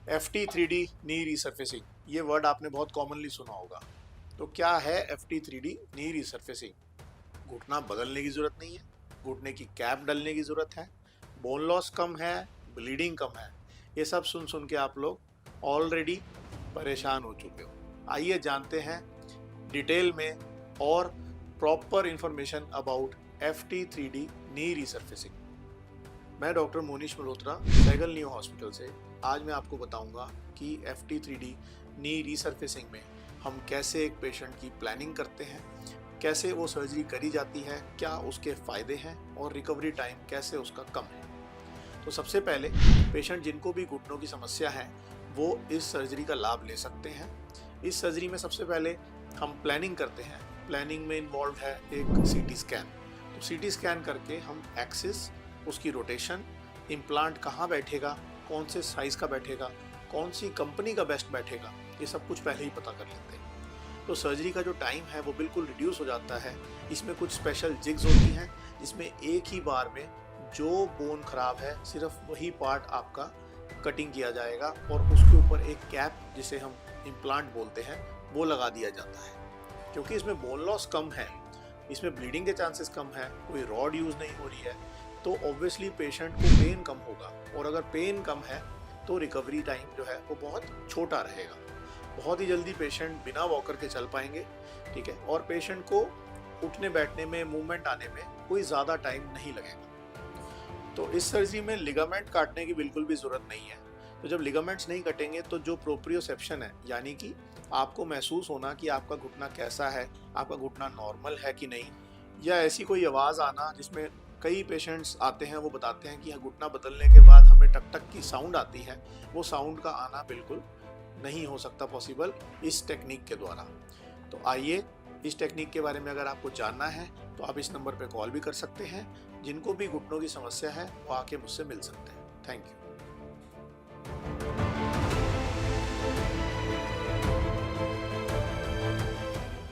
FT3D knee resurfacing, ये word आपने बहुत कॉमनली सुना होगा। तो क्या है FT3D नी रिसर्फेसिंग? घुटना बदलने की जरूरत नहीं है, घुटने की कैप डालने की जरूरत है, बोन लॉस कम है, ब्लीडिंग कम है। ये सब सुन सुन के आप लोग ऑलरेडी परेशान हो चुके हो। आइए जानते हैं डिटेल में और proper information about FT3D knee resurfacing. मैं doctor Monish Malhotra, Saigal new hospital से। आज मैं आपको बताऊंगा कि FT3D नी रिसर्फेसिंग में हम कैसे एक पेशेंट की प्लानिंग करते हैं, कैसे वो सर्जरी करी जाती है, क्या उसके फ़ायदे हैं और रिकवरी टाइम कैसे उसका कम है। तो सबसे पहले पेशेंट जिनको भी घुटनों की समस्या है वो इस सर्जरी का लाभ ले सकते हैं। इस सर्जरी में सबसे पहले हम प्लानिंग करते हैं। प्लानिंग में इन्वॉल्व है एक CT स्कैन। तो CT स्कैन करके हम एक्सिस, उसकी रोटेशन, इम्प्लांट कहाँ बैठेगा, कौन से साइज़ का बैठेगा, कौन सी कंपनी का बेस्ट बैठेगा, ये सब कुछ पहले ही पता कर लेते हैं। तो सर्जरी का जो टाइम है वो बिल्कुल रिड्यूस हो जाता है। इसमें कुछ स्पेशल जिग्स होती हैं जिसमें एक ही बार में जो बोन खराब है सिर्फ वही पार्ट आपका कटिंग किया जाएगा और उसके ऊपर एक कैप, जिसे हम इम्प्लांट बोलते हैं, वो लगा दिया जाता है। क्योंकि इसमें बोन लॉस कम है, इसमें ब्लीडिंग के चांसेस कम है, कोई रॉड यूज़ नहीं हो रही है, तो ऑब्वियसली पेशेंट को पेन कम होगा। और अगर पेन कम है तो रिकवरी टाइम जो है वो बहुत छोटा रहेगा। बहुत ही जल्दी पेशेंट बिना वॉकर के चल पाएंगे, ठीक है, और पेशेंट को उठने बैठने में, मूवमेंट आने में कोई ज़्यादा टाइम नहीं लगेगा। तो इस सर्जरी में लिगामेंट काटने की बिल्कुल भी ज़रूरत नहीं है। तो जब लिगामेंट्स नहीं कटेंगे तो जो प्रोप्रियोसेप्शन है, यानी कि आपको महसूस होना कि आपका घुटना कैसा है, आपका घुटना नॉर्मल है कि नहीं, या ऐसी कोई आवाज़ आना, जिसमें कई पेशेंट्स आते हैं वो बताते हैं कि घुटना बदलने के बाद हमें टक टक की साउंड आती है, वो साउंड का आना बिल्कुल नहीं हो सकता पॉसिबल इस टेक्निक के द्वारा। तो आइए, इस टेक्निक के बारे में अगर आपको जानना है तो आप इस नंबर पे कॉल भी कर सकते हैं। जिनको भी घुटनों की समस्या है वो आके मुझसे मिल सकते हैं। Thank you.